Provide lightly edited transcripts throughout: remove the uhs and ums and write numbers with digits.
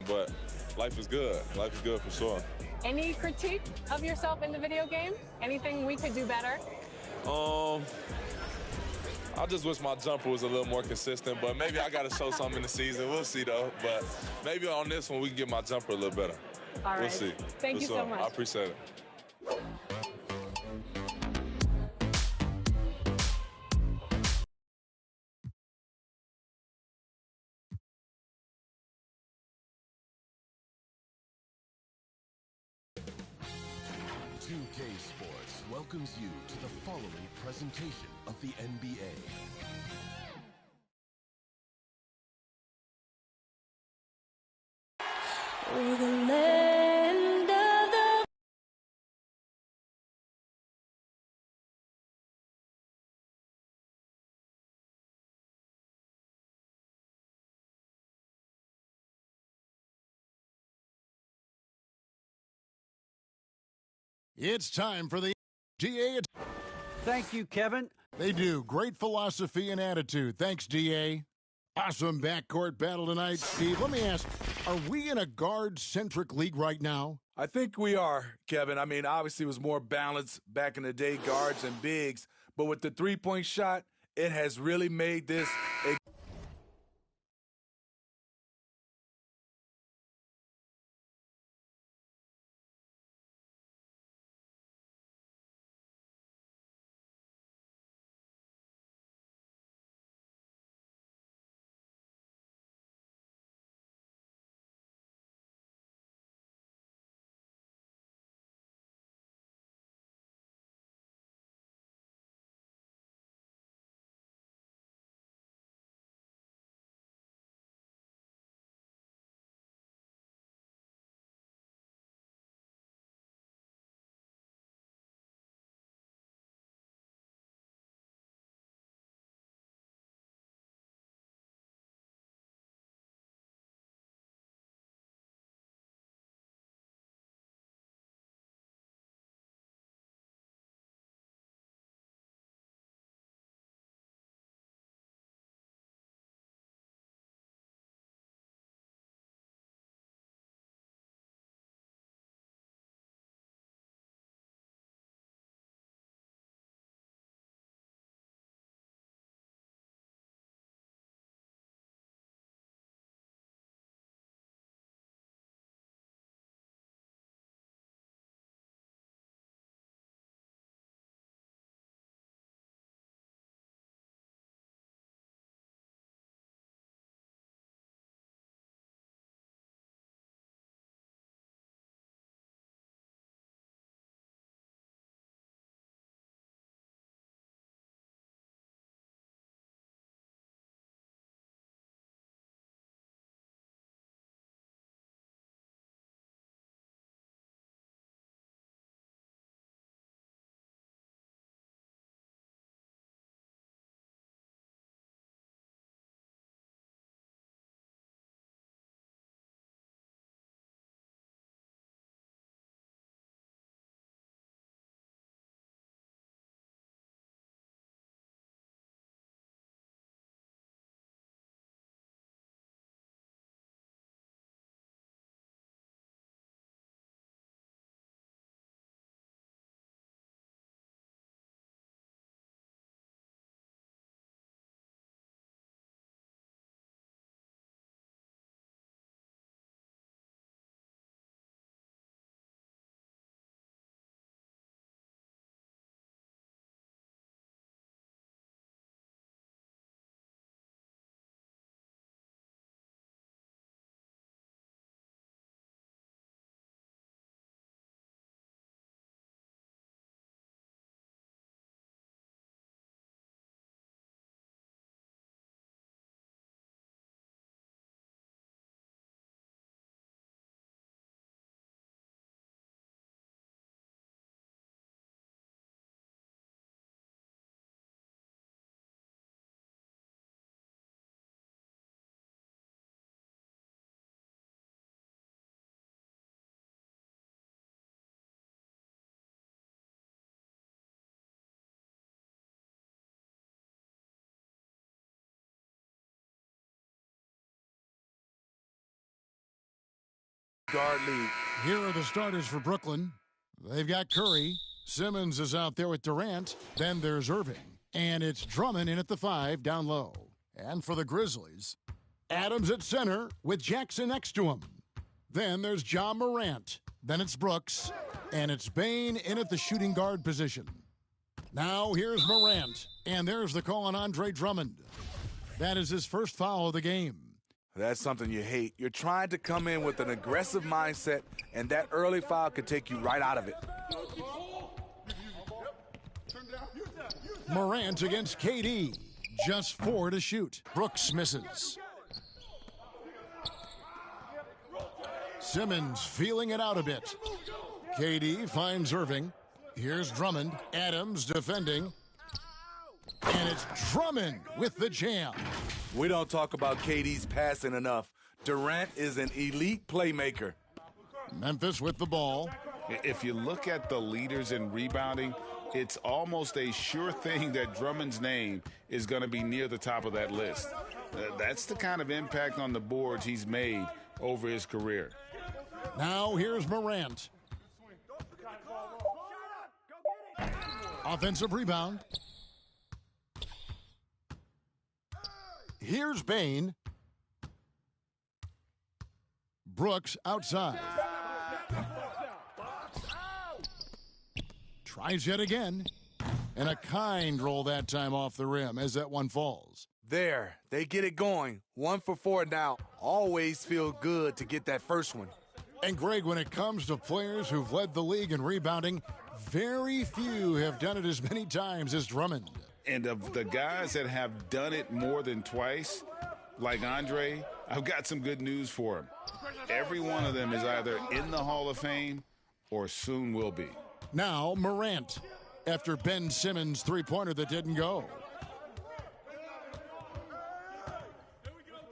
but life is good. Life is good for sure. Any critique of yourself in the video game? Anything we could do better? Um, I just wish my jumper was a little more consistent, but maybe I got to show something in the season. We'll see, though. But maybe on this one, we can get my jumper a little better. All We'll right. see. Thank For you sure. so much. I appreciate it. 2K Sports welcomes you to the following presentation of the NBA. We're the land of the It's time for the DA. Thank you, Kevin. They do. Great philosophy and attitude. Thanks, DA. Awesome backcourt battle tonight. Steve, let me ask, are we in a guard-centric league right now? I think we are, Kevin. I mean, obviously it was more balanced back in the day, guards and bigs. But with the three-point shot, it has really made this a guard lead. Here are the starters for Brooklyn. They've got Curry. Simmons is out there with Durant. Then there's Irving. And it's Drummond in at the 5 down low. And for the Grizzlies, Adams at center with Jackson next to him. Then there's Ja Morant. Then it's Brooks. And it's Bane in at the shooting guard position. Now here's Morant. And there's the call on Andre Drummond. That is his first foul of the game. That's something you hate. You're trying to come in with an aggressive mindset, and that early foul could take you right out of it. Morant against KD. Just 4 to shoot. Brooks misses. Simmons feeling it out a bit. KD finds Irving. Here's Drummond. Adams defending. And it's Drummond with the jam. We don't talk about KD's passing enough. Durant is an elite playmaker. Memphis with the ball. If you look at the leaders in rebounding, it's almost a sure thing that Drummond's name is going to be near the top of that list. That's the kind of impact on the boards he's made over his career. Now here's Morant. Offensive rebound. Here's Bane. Brooks outside. Tries yet again. And a kind roll that time off the rim as that one falls. There, they get it going. 1 for 4 now. Always feel good to get that first one. And Greg, when it comes to players who've led the league in rebounding, very few have done it as many times as Drummond. And of the guys that have done it more than twice, like Andre, I've got some good news for him. Every one of them is either in the Hall of Fame or soon will be. Now Morant, after Ben Simmons' three-pointer that didn't go.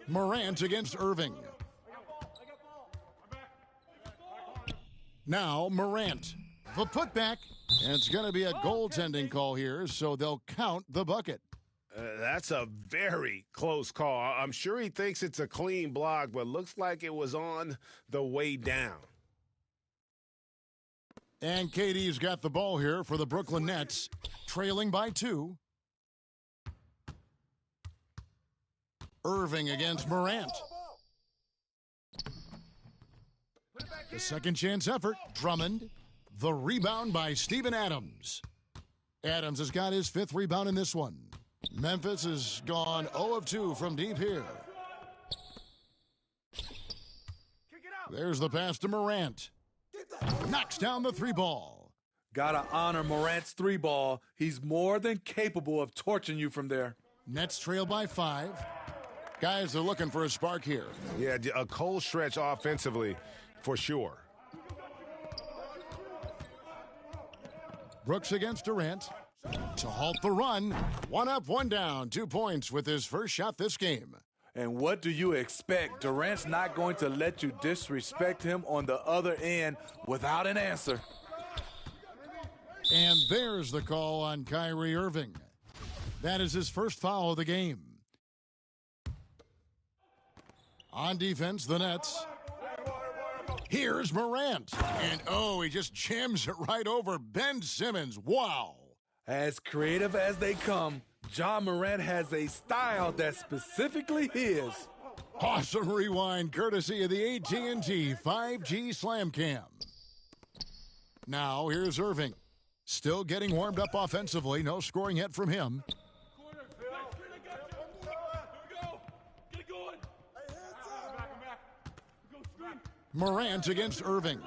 Morant against Irving. Now Morant. The putback. And it's going to be a goaltending call here, so they'll count the bucket. That's a very close call. I'm sure he thinks it's a clean block, but looks like it was on the way down. And KD's got the ball here for the Brooklyn Nets, trailing by 2. Irving against Morant. The second chance effort, Drummond. The rebound by Steven Adams. Adams has got his 5th rebound in this one. Memphis has gone 0 of 2 from deep here. There's the pass to Morant. Knocks down the 3-ball. Gotta honor Morant's 3-ball. He's more than capable of torching you from there. Nets trail by 5. Guys are looking for a spark here. Yeah, a cold stretch offensively for sure. Brooks against Durant to halt the run. 1 up, 1 down. 2 points with his first shot this game. And what do you expect? Durant's not going to let you disrespect him on the other end without an answer. And there's the call on Kyrie Irving. That is his first foul of the game. On defense, the Nets. Here's Morant. And, he just jams it right over Ben Simmons. Wow. As creative as they come, Ja Morant has a style that's specifically his. Awesome rewind courtesy of the AT&T 5G Slam Cam. Now, here's Irving. Still getting warmed up offensively. No scoring yet from him. Morant against Irving.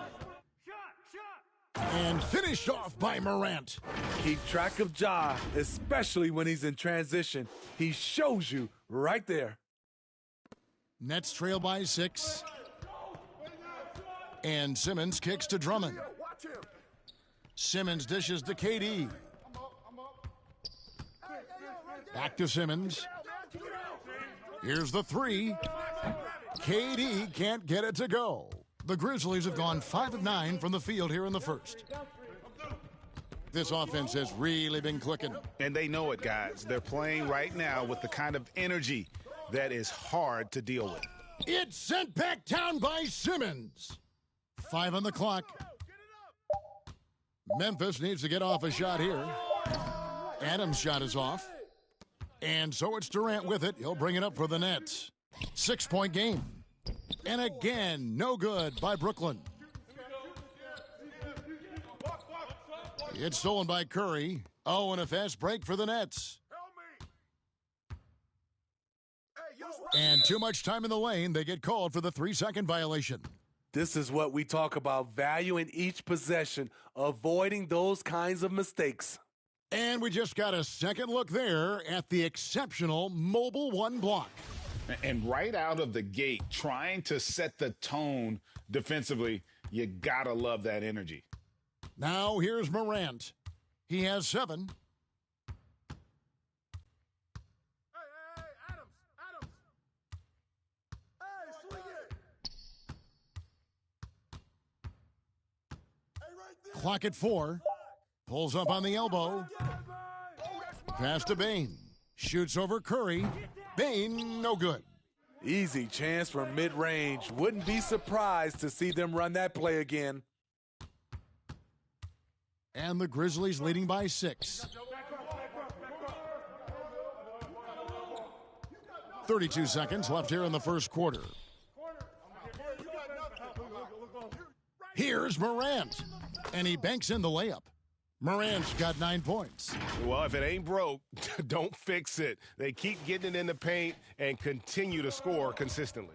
And finished off by Morant. Keep track of Ja, especially when he's in transition. He shows you right there. Nets trail by 6. And Simmons kicks to Drummond. Simmons dishes to KD. Back to Simmons. Here's the 3. KD can't get it to go. The Grizzlies have gone 5 of 9 from the field here in the first. This offense has really been clicking. And they know it, guys. They're playing right now with the kind of energy that is hard to deal with. It's sent back down by Simmons. 5 on the clock. Memphis needs to get off a shot here. Adams' shot is off. And so it's Durant with it. He'll bring it up for the Nets. 6-point game. And again, no good by Brooklyn. It's stolen by Curry. Oh, and a fast break for the Nets. And too much time in the lane. They get called for the 3-second violation. This is what we talk about, value in each possession, avoiding those kinds of mistakes. And we just got a second look there at the exceptional Mobile One block. And right out of the gate, trying to set the tone defensively, you gotta love that energy. Now here's Morant. He has 7. Clock at 4. Pulls up on the elbow. Pass to Bane. Shoots over Curry. Bane, no good. Easy chance from mid-range. Wouldn't be surprised to see them run that play again. And the Grizzlies leading by 6. 32 seconds left here in the first quarter. Here's Morant. And he banks in the layup. Morant's got 9 points. Well, if it ain't broke, don't fix it. They keep getting it in the paint and continue to score consistently.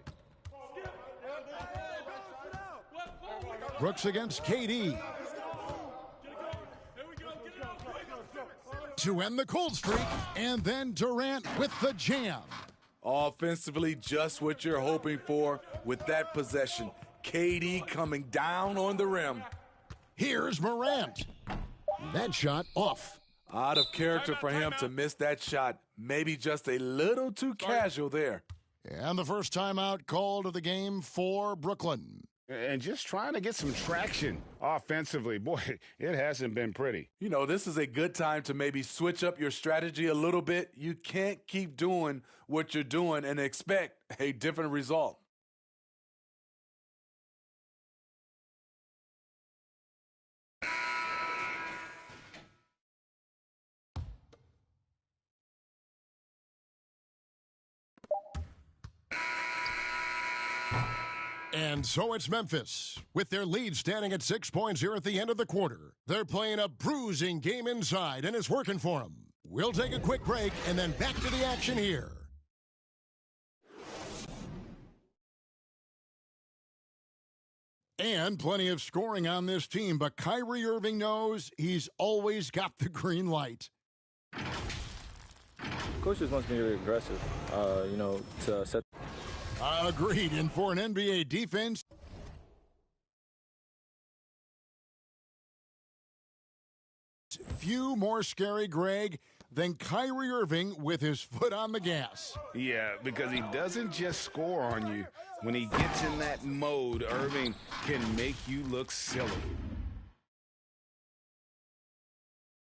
Brooks against KD. To end the cold streak, and then Durant with the jam. Offensively, just what you're hoping for with that possession. KD coming down on the rim. Here's Morant. That shot off. Out of character for him to miss that shot. Maybe just a little too casual there. And the first timeout called of the game for Brooklyn. And just trying to get some traction offensively. Boy, it hasn't been pretty. You know, this is a good time to maybe switch up your strategy a little bit. You can't keep doing what you're doing and expect a different result. And so it's Memphis, with their lead standing at 6 points here at the end of the quarter. They're playing a bruising game inside, and it's working for them. We'll take a quick break, and then back to the action here. And plenty of scoring on this team, but Kyrie Irving knows he's always got the green light. Coach just wants me to be aggressive, to set. Agreed, and for an NBA defense, few more scary, Greg, than Kyrie Irving with his foot on the gas. Yeah, because he doesn't just score on you. When he gets in that mode, Irving can make you look silly.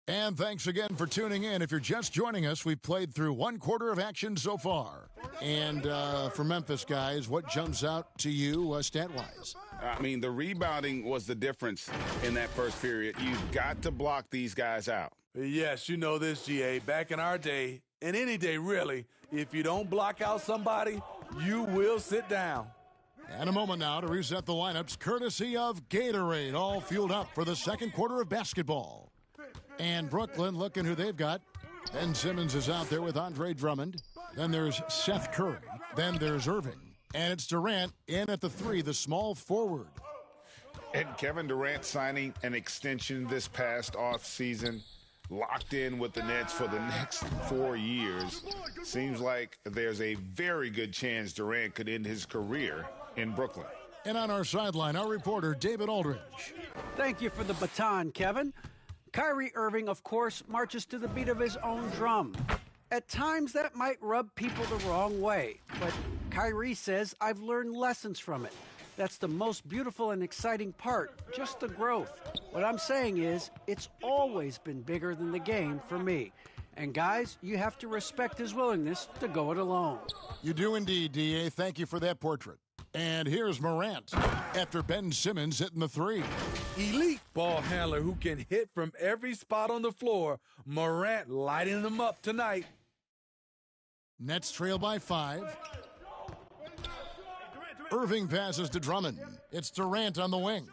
And thanks again for tuning in. If you're just joining us, we've played through 1 quarter of action so far. And for Memphis, guys, what jumps out to you stat-wise? I mean, the rebounding was the difference in that first period. You've got to block these guys out. Yes, you know this, GA. Back in our day, and any day really, if you don't block out somebody, you will sit down. And a moment now to reset the lineups, courtesy of Gatorade, all fueled up for the second quarter of basketball. And Brooklyn, looking who they've got. Ben Simmons is out there with Andre Drummond. Then there's Seth Curry. Then there's Irving. And it's Durant in at the 3, the small forward. And Kevin Durant signing an extension this past offseason, locked in with the Nets for the next 4 years. Seems like there's a very good chance Durant could end his career in Brooklyn. And on our sideline, our reporter, David Aldridge. Thank you for the baton, Kevin. Kyrie Irving, of course, marches to the beat of his own drum. At times, that might rub people the wrong way, but Kyrie says, I've learned lessons from it. That's the most beautiful and exciting part, just the growth. What I'm saying is, it's always been bigger than the game for me. And guys, you have to respect his willingness to go it alone. You do indeed, D.A. Thank you for that portrait. And here's Morant after Ben Simmons hitting the three. Elite ball handler who can hit from every spot on the floor. Morant lighting them up tonight. Nets trail by 5. Irving passes to Drummond. It's Durant on the wing.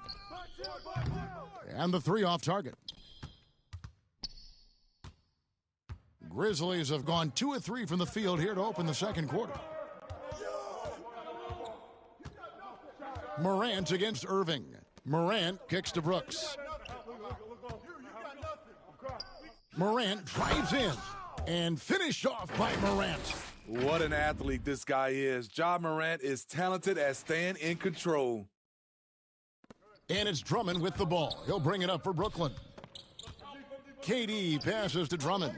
And the three off target. Grizzlies have gone 2 of 3 from the field here to open the second quarter. Morant against Irving. Morant kicks to Brooks. Morant drives in and finished off by Morant. What an athlete this guy is. Ja Morant is talented at staying in control. And it's Drummond with the ball. He'll bring it up for Brooklyn. KD passes to Drummond.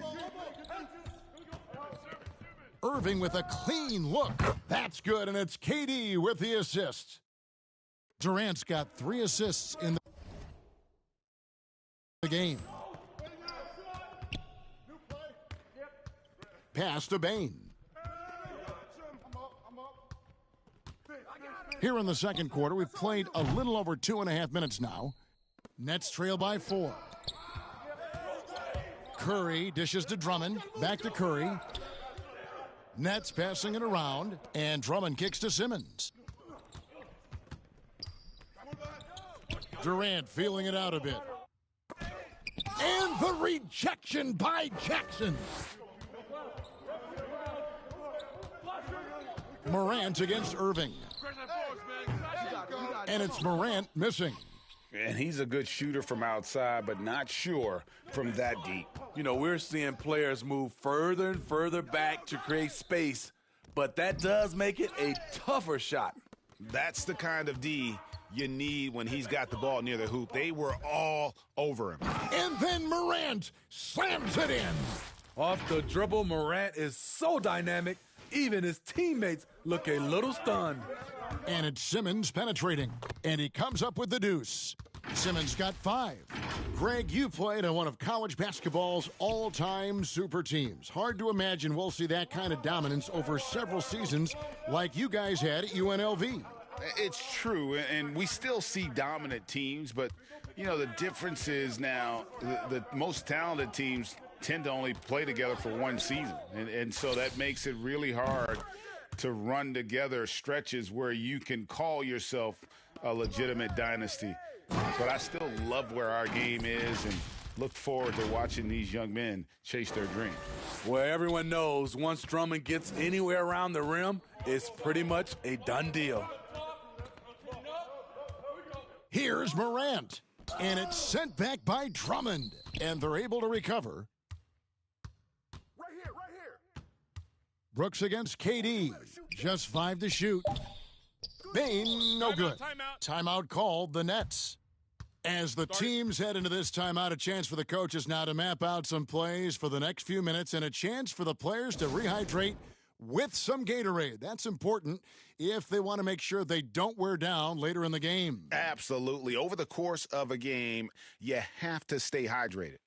Irving with a clean look. That's good, and it's KD with the assist. Durant's got 3 assists in the game. Pass to Bane. Here in the second quarter, we've played a little over 2.5 minutes now. Nets trail by 4. Curry dishes to Drummond. Back to Curry. Nets passing it around, and Drummond kicks to Simmons. Durant feeling it out a bit. And the rejection by Jackson. Morant against Irving. And it's Morant missing. And he's a good shooter from outside, but not sure from that deep. You know, we're seeing players move further and further back to create space, but that does make it a tougher shot. That's the kind of D you need when he's got the ball near the hoop. They were all over him. And then Morant slams it in. Off the dribble, Morant is so dynamic, even his teammates look a little stunned. And it's Simmons penetrating, and he comes up with the deuce. Simmons got 5. Greg, you played on one of college basketball's all-time super teams. Hard to imagine we'll see that kind of dominance over several seasons like you guys had at UNLV. It's true, and we still see dominant teams, but, you know, the difference is now the most talented teams tend to only play together for one season, and so that makes it really hard to run together stretches where you can call yourself a legitimate dynasty. But I still love where our game is and look forward to watching these young men chase their dreams. Well, everyone knows once Drummond gets anywhere around the rim, it's pretty much a done deal. Here's Morant, and it's sent back by Drummond, and they're able to recover. Right here. Brooks against KD, just 5 to shoot. Bane, no good. Timeout called the Nets. As the teams head into this timeout, a chance for the coaches now to map out some plays for the next few minutes and a chance for the players to rehydrate with some Gatorade. That's important if they want to make sure they don't wear down later in the game. Absolutely. Over the course of a game, you have to stay hydrated.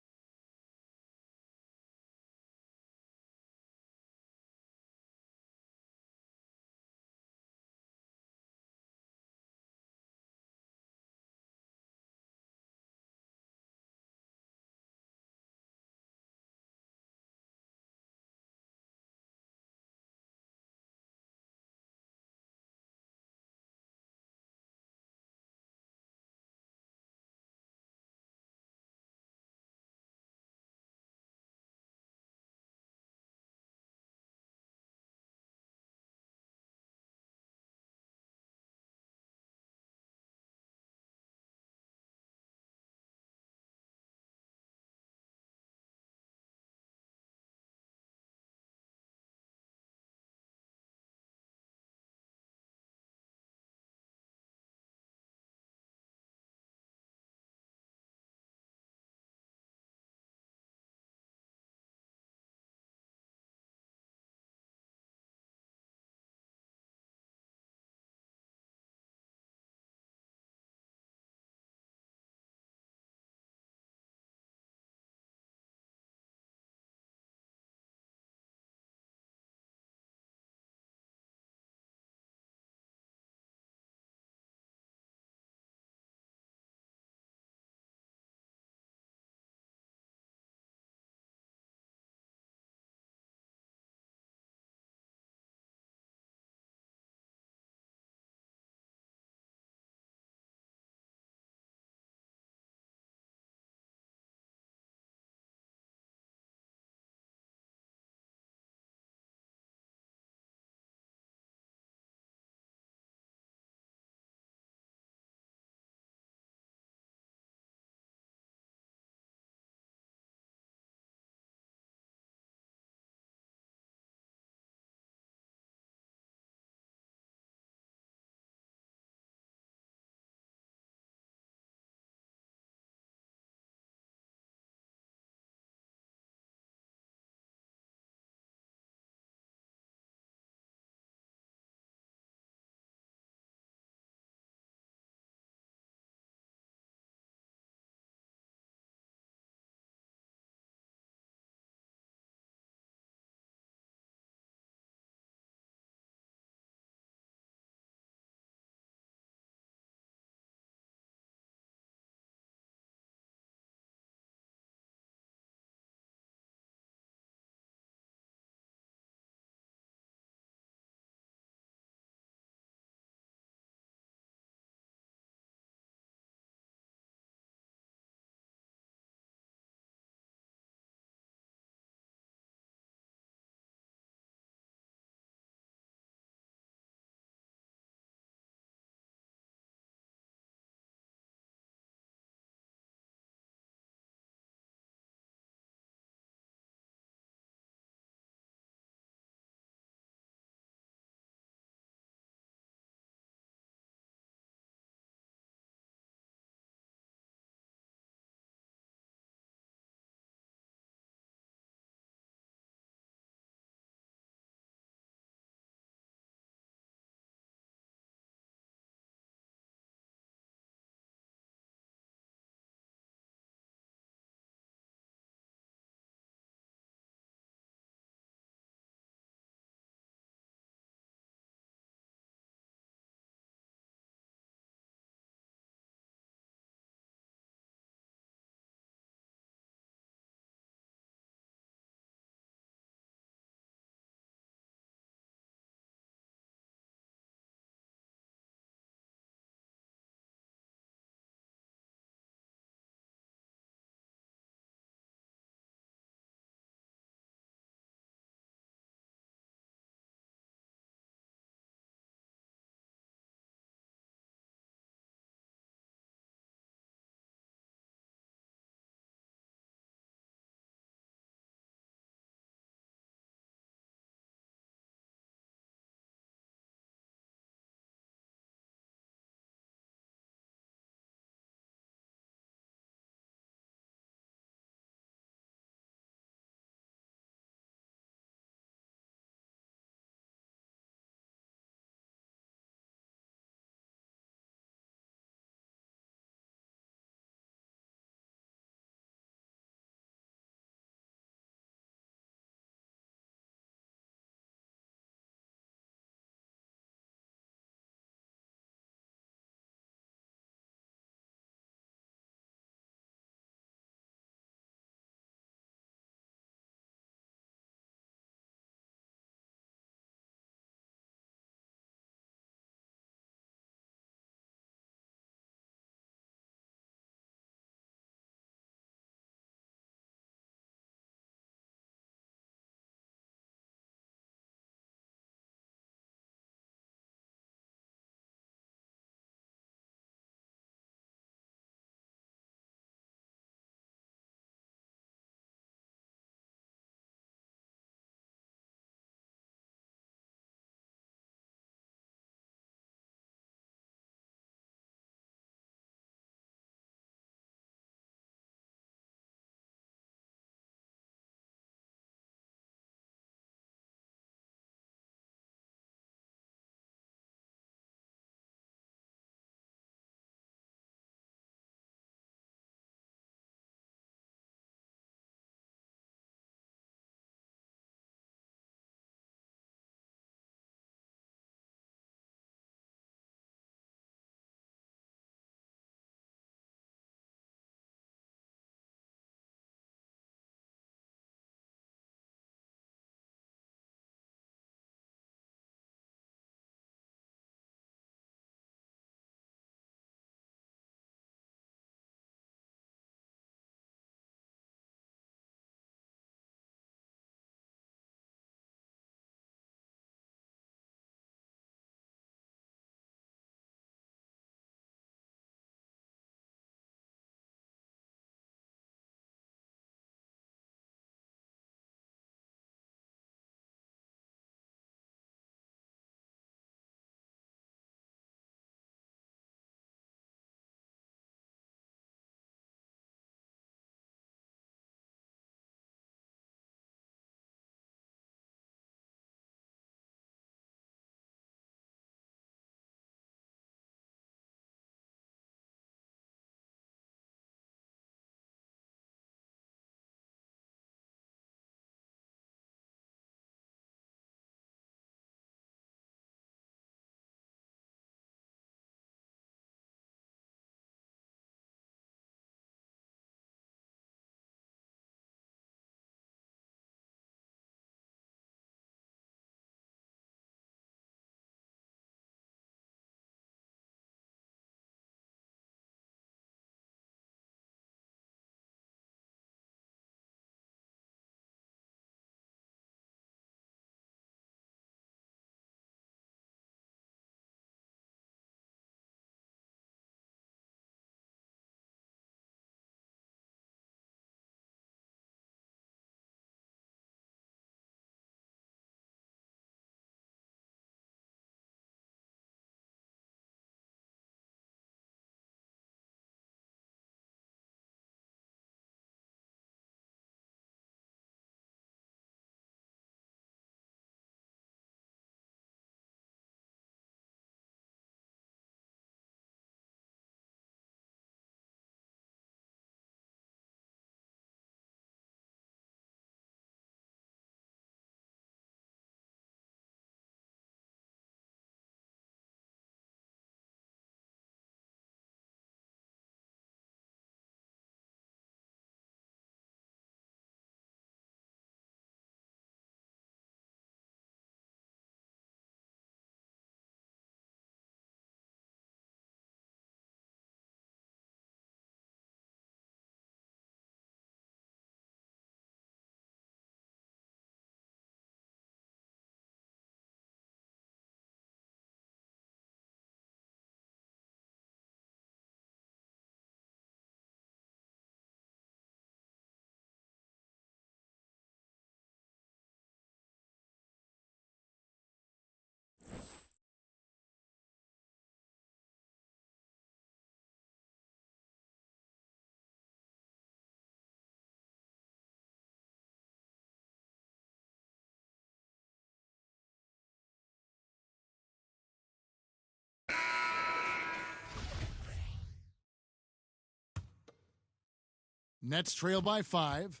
Nets trail by 5.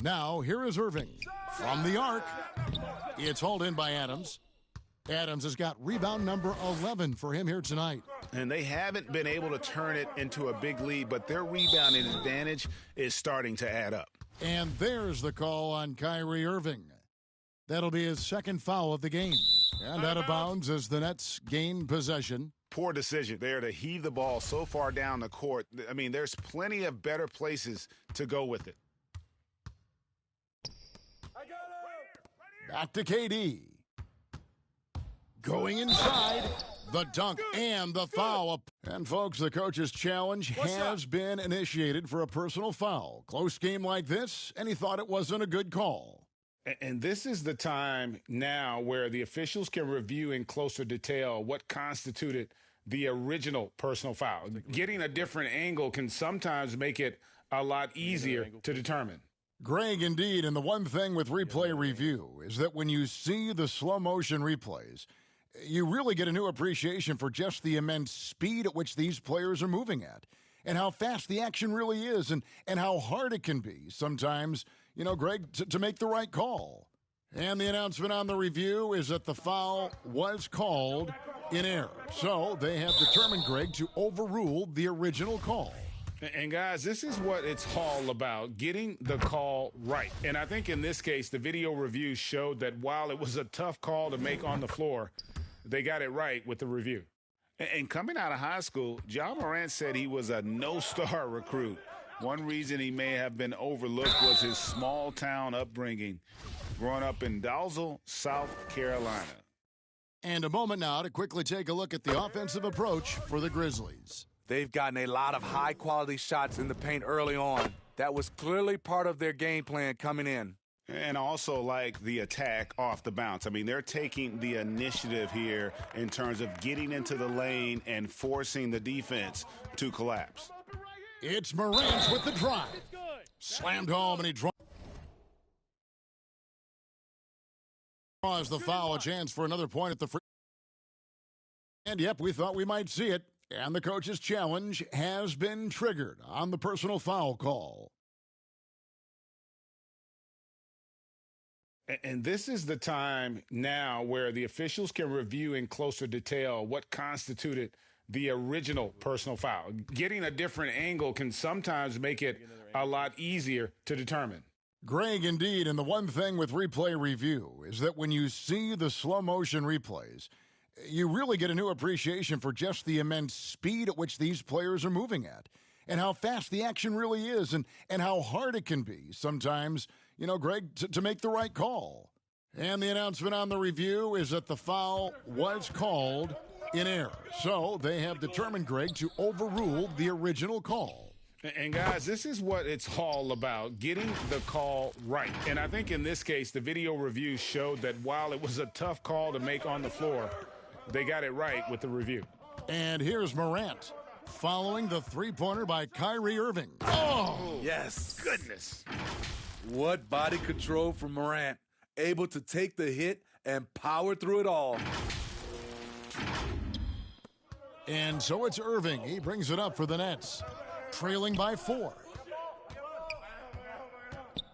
Now, here is Irving. From the arc. It's hauled in by Adams. Adams has got rebound number 11 for him here tonight. And they haven't been able to turn it into a big lead, but their rebounding advantage is starting to add up. And there's the call on Kyrie Irving. That'll be his second foul of the game. And out of bounds as the Nets gain possession. Poor decision there to heave the ball so far down the court. I mean, there's plenty of better places to go with it. Back to KD. Going inside. The dunk and the foul. And, folks, the coach's challenge has been initiated for a personal foul. Close game like this, and he thought it wasn't a good call. And this is the time now where the officials can review in closer detail what constituted the original personal foul. Getting a different angle can sometimes make it a lot easier to determine. Greg, indeed, and the one thing with replay review is that when you see the slow motion replays, you really get a new appreciation for just the immense speed at which these players are moving at and how fast the action really is and how hard it can be sometimes, you know, Greg, to make the right call. And the announcement on the review is that the foul was called in error. So they have determined, Greg, to overrule the original call. And, guys, this is what it's all about, getting the call right. And I think in this case, the video review showed that while it was a tough call to make on the floor, they got it right with the review. And coming out of high school, Ja Morant said he was a no-star recruit. One reason he may have been overlooked was his small-town upbringing, growing up in Dalzell, South Carolina. And a moment now to quickly take a look at the offensive approach for the Grizzlies. They've gotten a lot of high-quality shots in the paint early on. That was clearly part of their game plan coming in. And also like the attack off the bounce. I mean, they're taking the initiative here in terms of getting into the lane and forcing the defense to collapse. It's Morant with the drive. Slammed home, and he draws the foul. A chance for another point at the free. And, yep, we thought we might see it. And the coach's challenge has been triggered on the personal foul call. And this is the time now where the officials can review in closer detail what constituted the original personal foul. Getting a different angle can sometimes make it a lot easier to determine. Greg, indeed, and the one thing with replay review is that when you see the slow motion replays, you really get a new appreciation for just the immense speed at which these players are moving at and how fast the action really is and how hard it can be sometimes, you know, Greg, to make the right call. And the announcement on the review is that the foul was called in error. So they have determined, Greg, to overrule the original call. And, guys, this is what it's all about, getting the call right. And I think in this case, the video review showed that while it was a tough call to make on the floor, they got it right with the review. And here's Morant following the three-pointer by Kyrie Irving. Oh, yes. Goodness. What body control from Morant. Able to take the hit and power through it all. And so it's Irving. He brings it up for the Nets. Trailing by 4.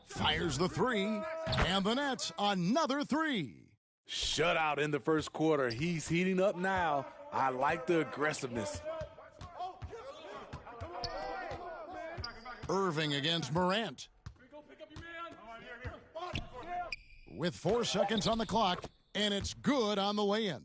Fires the three. And the Nets, another three. Shutout in the first quarter. He's heating up now. I like the aggressiveness. Irving against Morant. With 4 seconds on the clock, and it's good on the lay-in.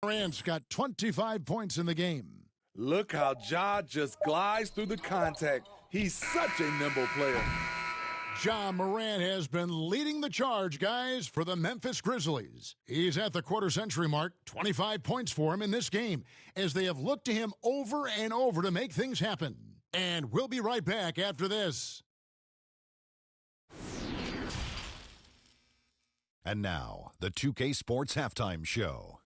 Morant's got 25 points in the game. Look how Ja just glides through the contact. He's such a nimble player. Ja Morant has been leading the charge, guys, for the Memphis Grizzlies. He's at the quarter-century mark, 25 points for him in this game, as they have looked to him over and over to make things happen. And we'll be right back after this. And now, the 2K Sports Halftime Show.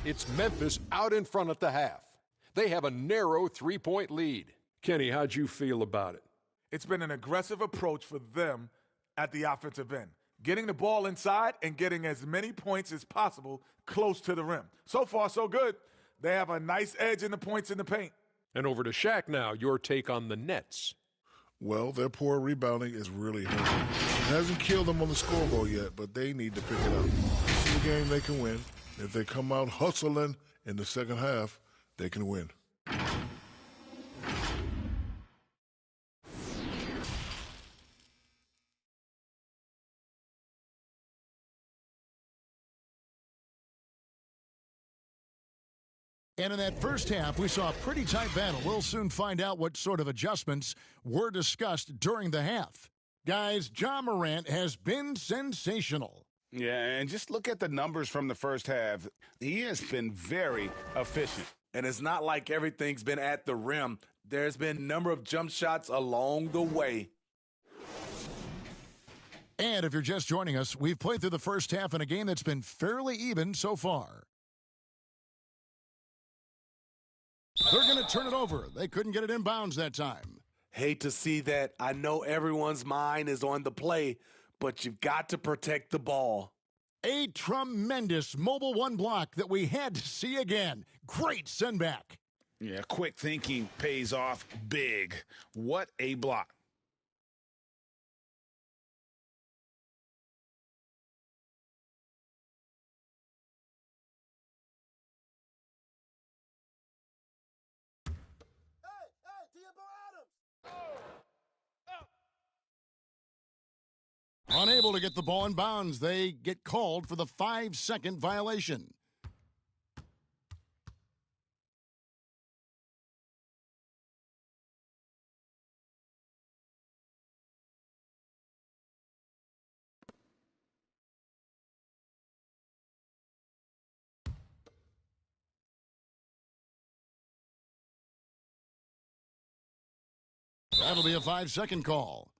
It's Memphis out in front at the half. They have a narrow three-point lead. Kenny, how'd you feel about it? It's been an aggressive approach for them at the offensive end, getting the ball inside and getting as many points as possible close to the rim. So far, so good. They have a nice edge in the points in the paint. And over to Shaq now, your take on the Nets. Well, their poor rebounding is really hurting. It hasn't killed them on the scoreboard yet, but they need to pick it up. This is a game they can win. If they come out hustling in the second half, they can win. And in that first half, we saw a pretty tight battle. We'll soon find out what sort of adjustments were discussed during the half. Guys, Ja Morant has been sensational. Yeah, and just look at the numbers from the first half. He has been very efficient. And it's not like everything's been at the rim. There's been a number of jump shots along the way. And if you're just joining us, we've played through the first half in a game that's been fairly even so far. They're going to turn it over. They couldn't get it in bounds that time. Hate to see that. I know everyone's mind is on the play, but you've got to protect the ball. A tremendous mobile one block that we had to see again. Great send back. Yeah, quick thinking pays off big. What a block. Unable to get the ball in bounds, they get called for the 5-second violation. That'll be a 5-second call.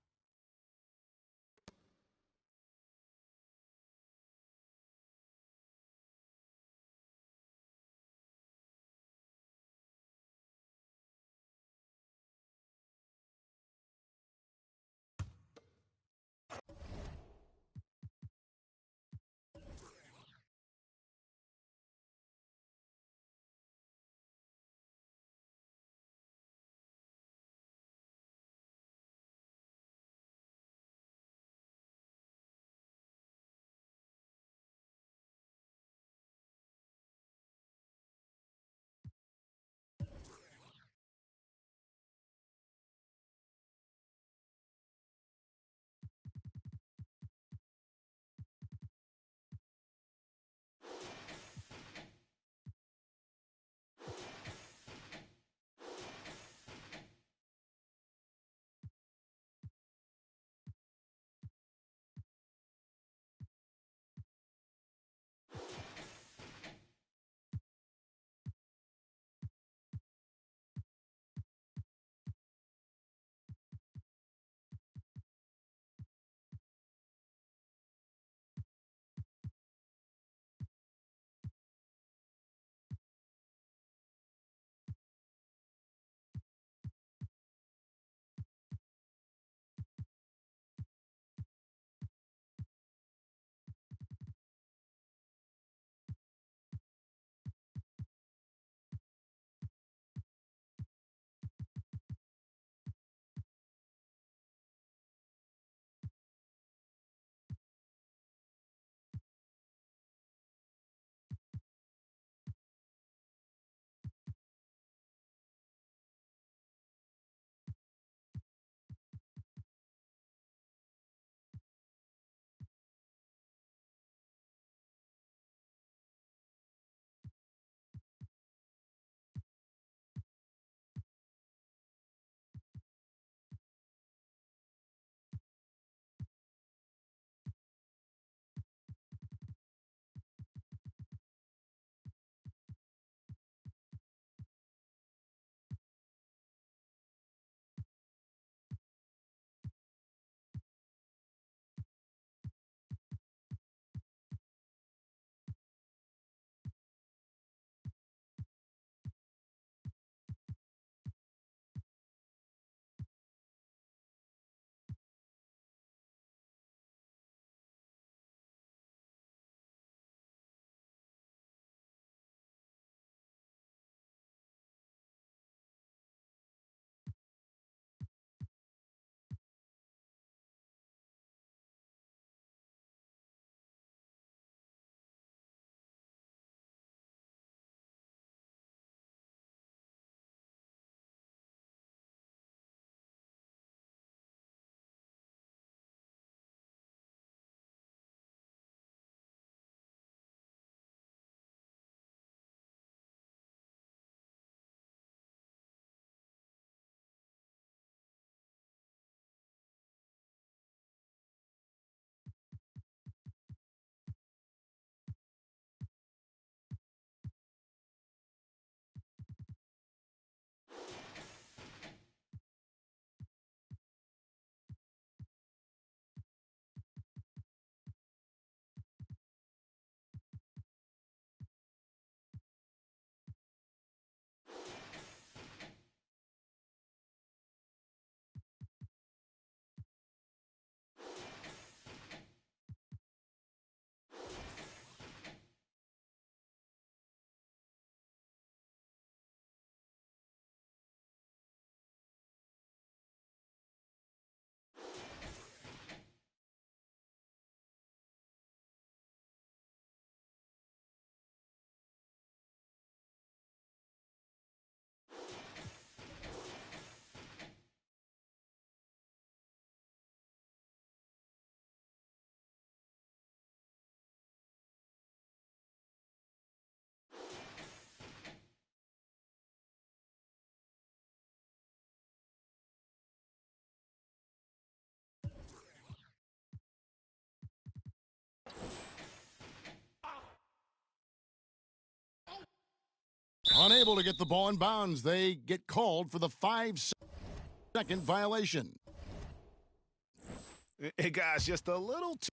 Unable to get the ball in bounds, they get called for the 5-second violation. Hey, guys, just a little too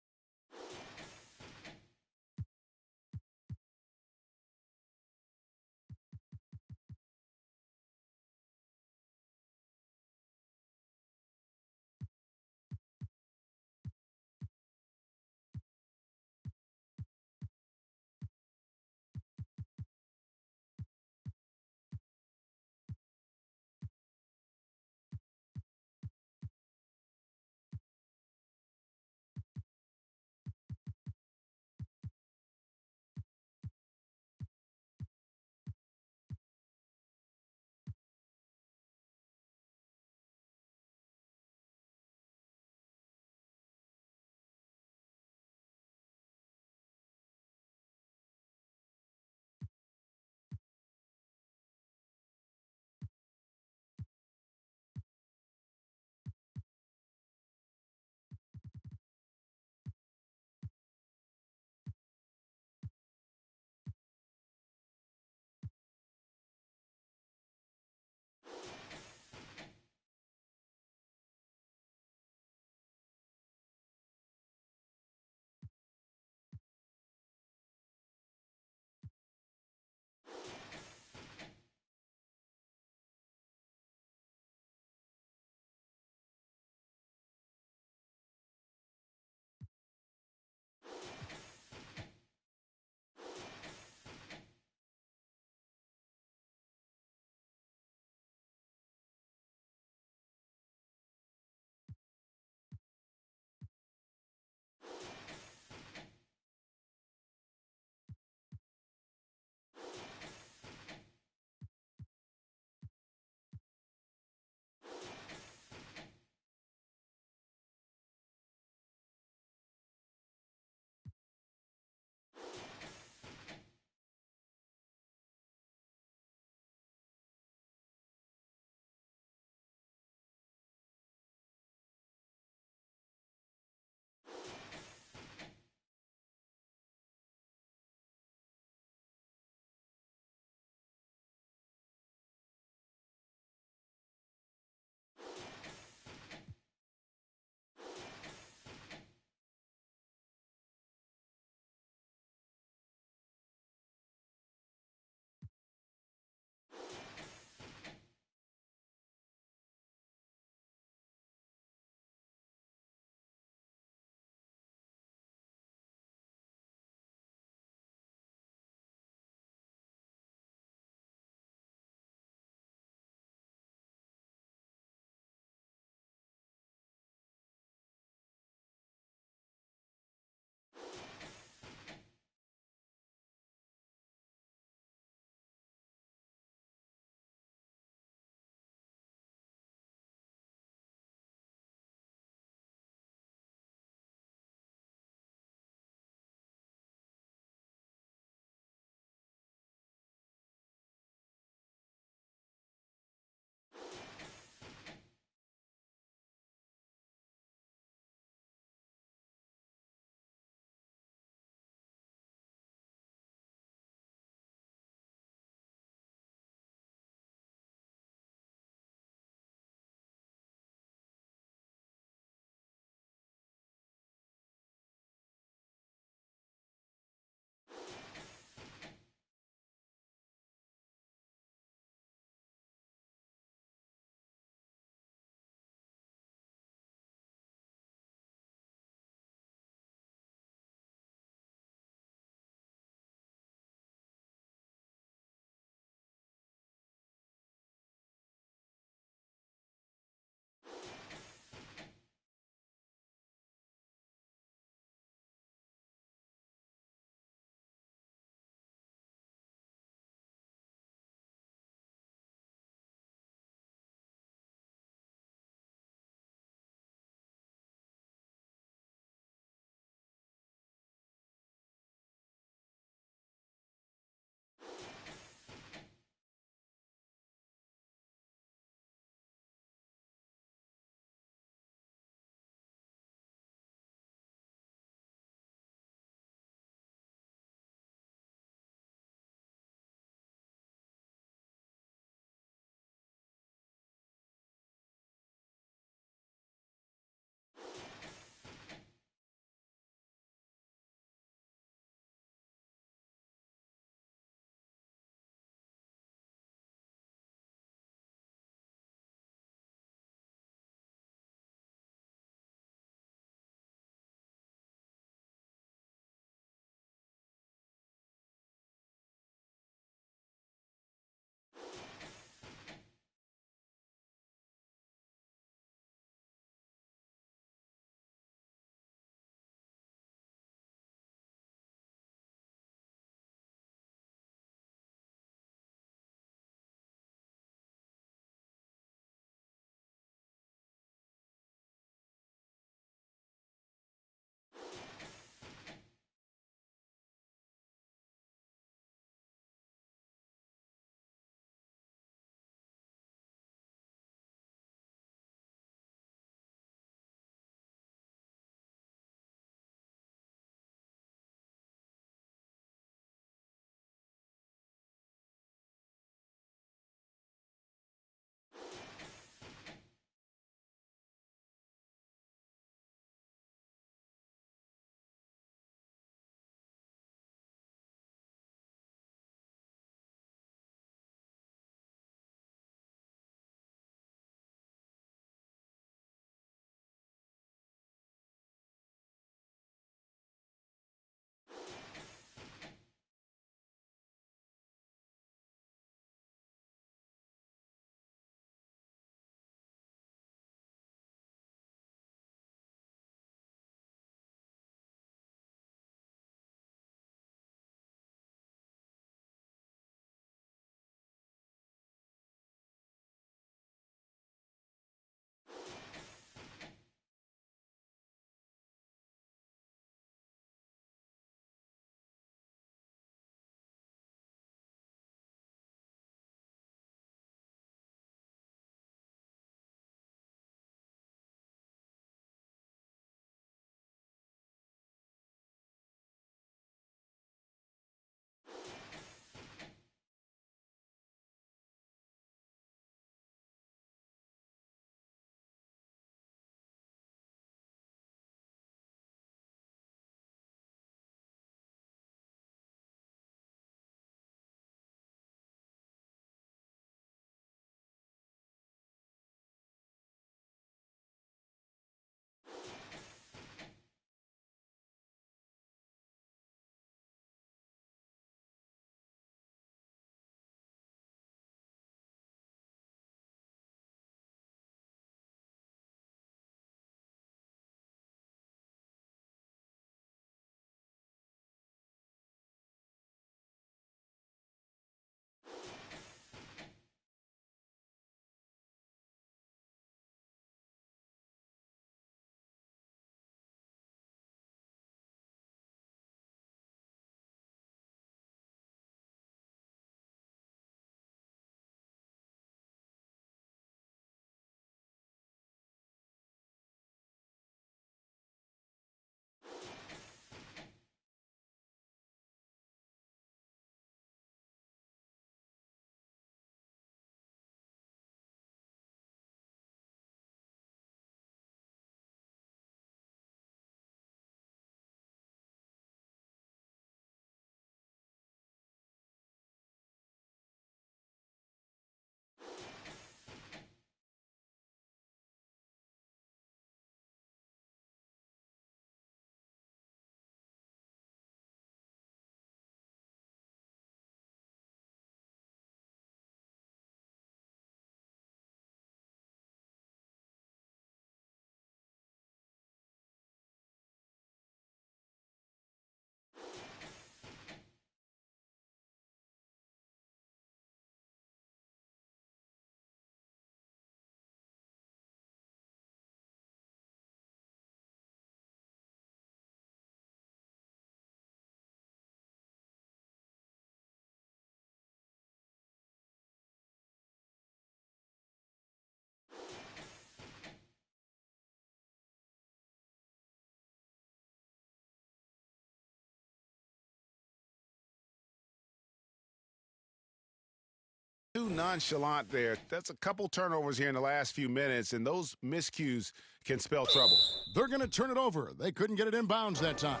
too nonchalant there. That's a couple turnovers here in the last few minutes, and those miscues can spell trouble. They're going to turn it over. They couldn't get it in bounds that time.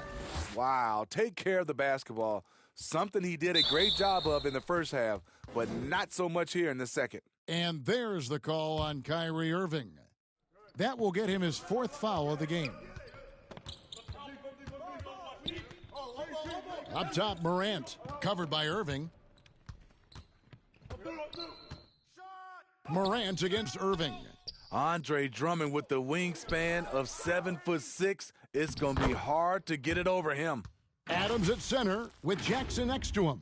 Wow, take care of the basketball. Something he did a great job of in the first half, but not so much here in the second. And there's the call on Kyrie Irving. That will get him his 4th foul of the game. Up top, Morant, covered by Irving. Morant against Irving. Andre Drummond with the wingspan of 7'6". It's going to be hard to get it over him. Adams at center with Jackson next to him.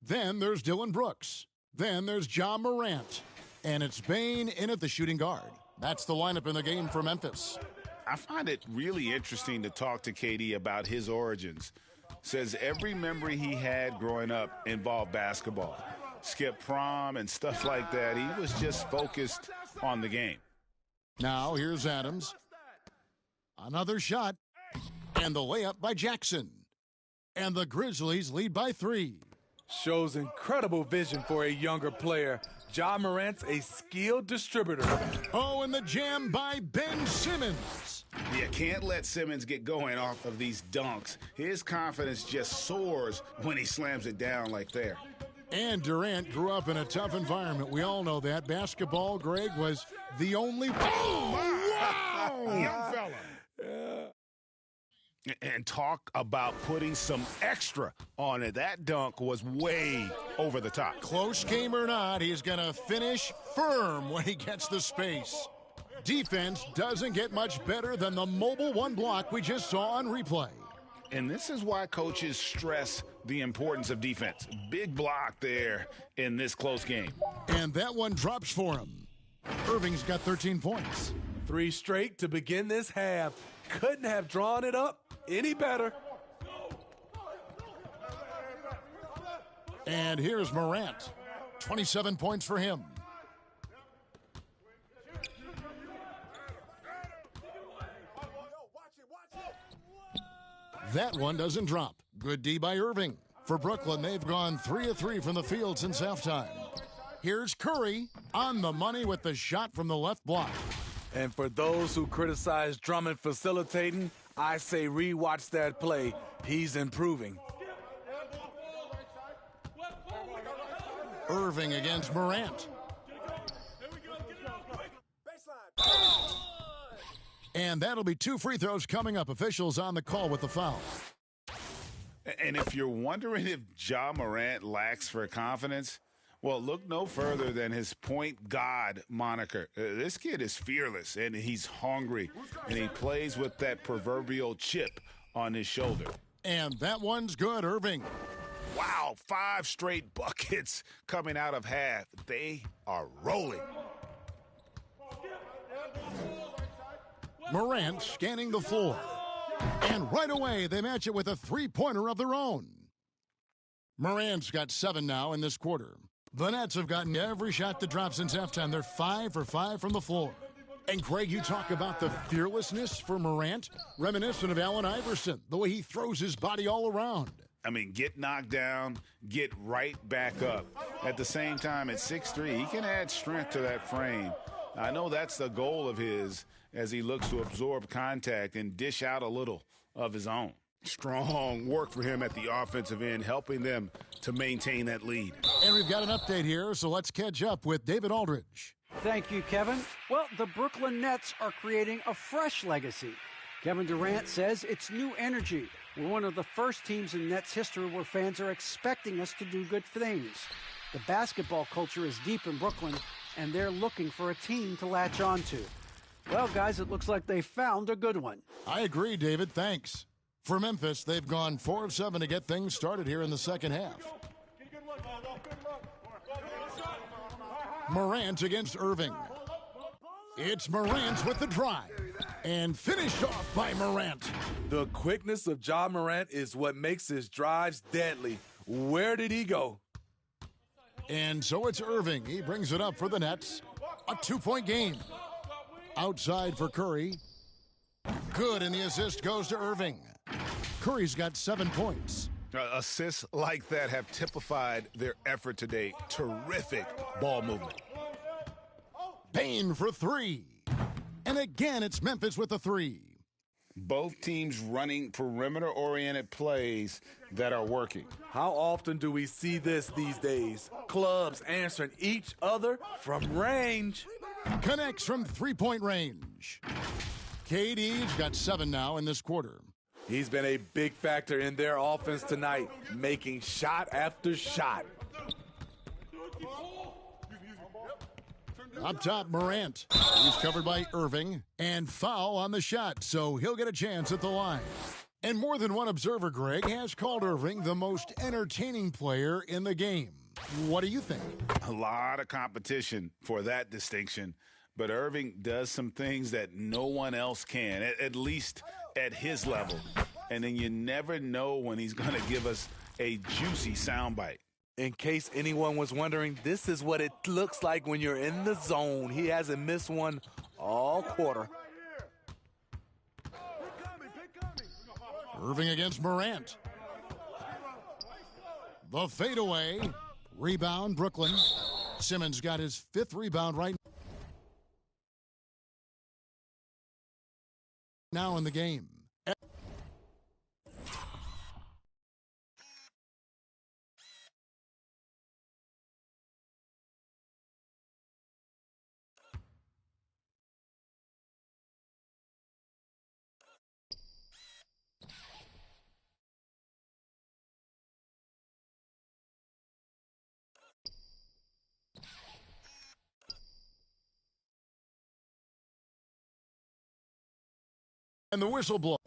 Then there's Dylan Brooks. Then there's Ja Morant. And it's Bane in at the shooting guard. That's the lineup in the game for Memphis. I find it really interesting to talk to KD about his origins. Says every memory he had growing up involved basketball. Skip prom and stuff like that. He was just focused on the game. Now here's Adams. Another shot. And the layup by Jackson. And the Grizzlies lead by 3. Shows incredible vision for a younger player. Ja Morant's a skilled distributor. Oh, and the jam by Ben Simmons. You can't let Simmons get going off of these dunks. His confidence just soars when he slams it down like there. And Durant grew up in a tough environment. We all know that. Basketball, Greg, was the only... Oh, wow! Young fella. And talk about putting some extra on it. That dunk was way over the top. Close game or not, he's going to finish firm when he gets the space. Defense doesn't get much better than the mobile one block we just saw on replay. And this is why coaches stress the importance of defense. Big block there in this close game. And that one drops for him. Irving's got 13 points. 3 straight to begin this half. Couldn't have drawn it up any better. And here's Morant. 27 points for him. That one doesn't drop. Good D by Irving. For Brooklyn, they've gone 3 of 3 from the field since halftime. Here's Curry on the money with the shot from the left block. And for those who criticize Drummond facilitating, I say rewatch that play. He's improving. Irving against Morant. And that'll be 2 free throws coming up. Officials on the call with the foul. And if you're wondering if Ja Morant lacks for confidence, well, look no further than his point god moniker. This kid is fearless, and he's hungry, and he plays with that proverbial chip on his shoulder. And that one's good, Irving. Wow, 5 straight buckets coming out of half. They are rolling. Morant scanning the floor. And right away, they match it with a three-pointer of their own. Morant's got 7 now in this quarter. The Nets have gotten every shot that drops since halftime. They're 5 for 5 from the floor. And, Craig, you talk about the fearlessness for Morant, reminiscent of Allen Iverson, the way he throws his body all around. I mean, get knocked down, get right back up. At the same time, at 6'3", he can add strength to that frame. I know that's the goal of his as he looks to absorb contact and dish out a little of his own. Strong work for him at the offensive end, helping them to maintain that lead. And we've got an update here, so let's catch up with David Aldridge. Thank you, Kevin. Well, the Brooklyn Nets are creating a fresh legacy. Kevin Durant says it's new energy. We're one of the first teams in Nets history where fans are expecting us to do good things. The basketball culture is deep in Brooklyn, and they're looking for a team to latch on to. Well, guys, it looks like they found a good one. I agree, David. Thanks. For Memphis, they've gone 4 of 7 to get things started here in the second half. Morant against Irving. It's Morant with the drive. And finished off by Morant. The quickness of Ja Morant is what makes his drives deadly. Where did he go? And so it's Irving. He brings it up for the Nets. A 2-point game. Outside for Curry. Good, and the assist goes to Irving. Curry's got 7 points. Assists like that have typified their effort today. Terrific ball movement. Payne for three. And again, it's Memphis with the three. Both teams running perimeter-oriented plays that are working. How often do we see this these days? Clubs answering each other from range. Connects from three-point range. KD's got 7 now in this quarter. He's been a big factor in their offense tonight, making shot after shot. Up top, Morant. He's covered by Irving. And foul on the shot, so he'll get a chance at the line. And more than one observer, Greg, has called Irving the most entertaining player in the game. What do you think? A lot of competition for that distinction, but Irving does some things that no one else can, at least at his level. And then you never know when he's going to give us a juicy soundbite. In case anyone was wondering, this is what it looks like when you're in the zone. He hasn't missed one all quarter. Irving against Morant. The fadeaway. Rebound, Brooklyn. Simmons got his 5th rebound right now in the game. And the whistle blows.